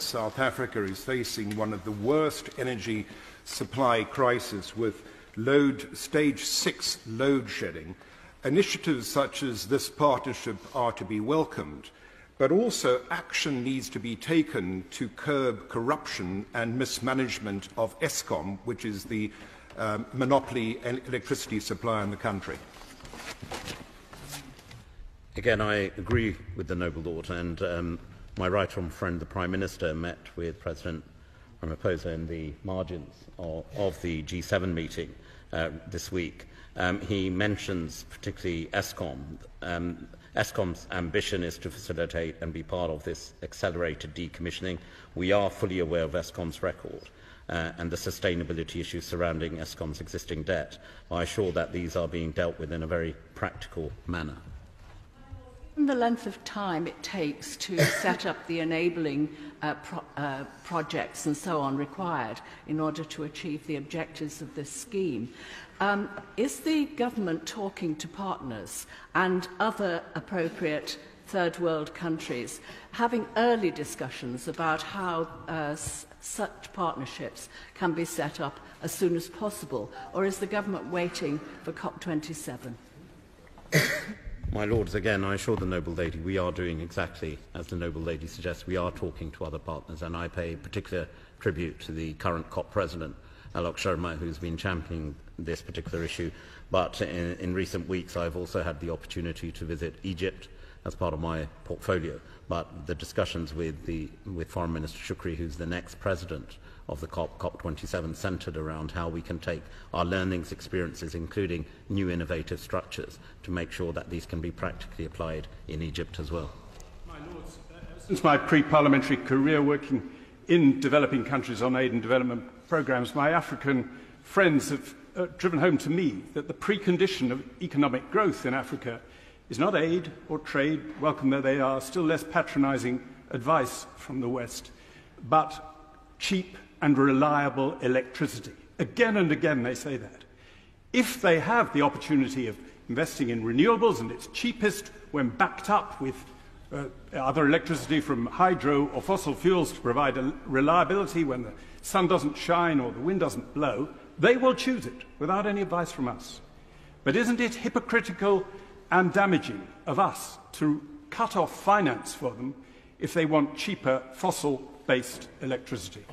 South Africa is facing one of the worst energy supply crises with stage 6 load shedding. Initiatives such as this partnership are to be welcomed, but also action needs to be taken to curb corruption and mismanagement of Eskom, which is the monopoly electricity supply in the country. Again, I agree with the noble lord, and my right honourable friend, the Prime Minister, met with President Ramapauser in the margins of the G7 meeting this week. He mentions particularly Eskom. Eskom's ambition is to facilitate and be part of this accelerated decommissioning. We are fully aware of Eskom's record and the sustainability issues surrounding Eskom's existing debt. I assure that these are being dealt with in a very practical manner. The length of time it takes to set up the enabling projects and so on required in order to achieve the objectives of this scheme. Is the government talking to partners and other appropriate third world countries, having early discussions about how such partnerships can be set up as soon as possible, or is the government waiting for COP27? My Lords, again, I assure the noble lady we are doing exactly as the noble lady suggests. We are talking to other partners, and I pay particular tribute to the current COP president, Alok Sharma, who's been championing this particular issue. But in recent weeks, I've also had the opportunity to visit Egypt as part of my portfolio. But the discussions with Foreign Minister Shukri, who's the next president of the COP27, centred around how we can take our learnings, experiences, including new innovative structures, to make sure that these can be practically applied in Egypt as well. My Lords, since my pre-parliamentary career working in developing countries on aid and development programmes, my African friends have driven home to me that the precondition of economic growth in Africa is not aid or trade, welcome though they are, still less patronising advice from the West, but cheap and reliable electricity. Again and again they say that. If they have the opportunity of investing in renewables, and it's cheapest when backed up with other electricity from hydro or fossil fuels to provide a reliability when the sun doesn't shine or the wind doesn't blow, they will choose it without any advice from us. But isn't it hypocritical and damaging of us to cut off finance for them if they want cheaper fossil-based electricity?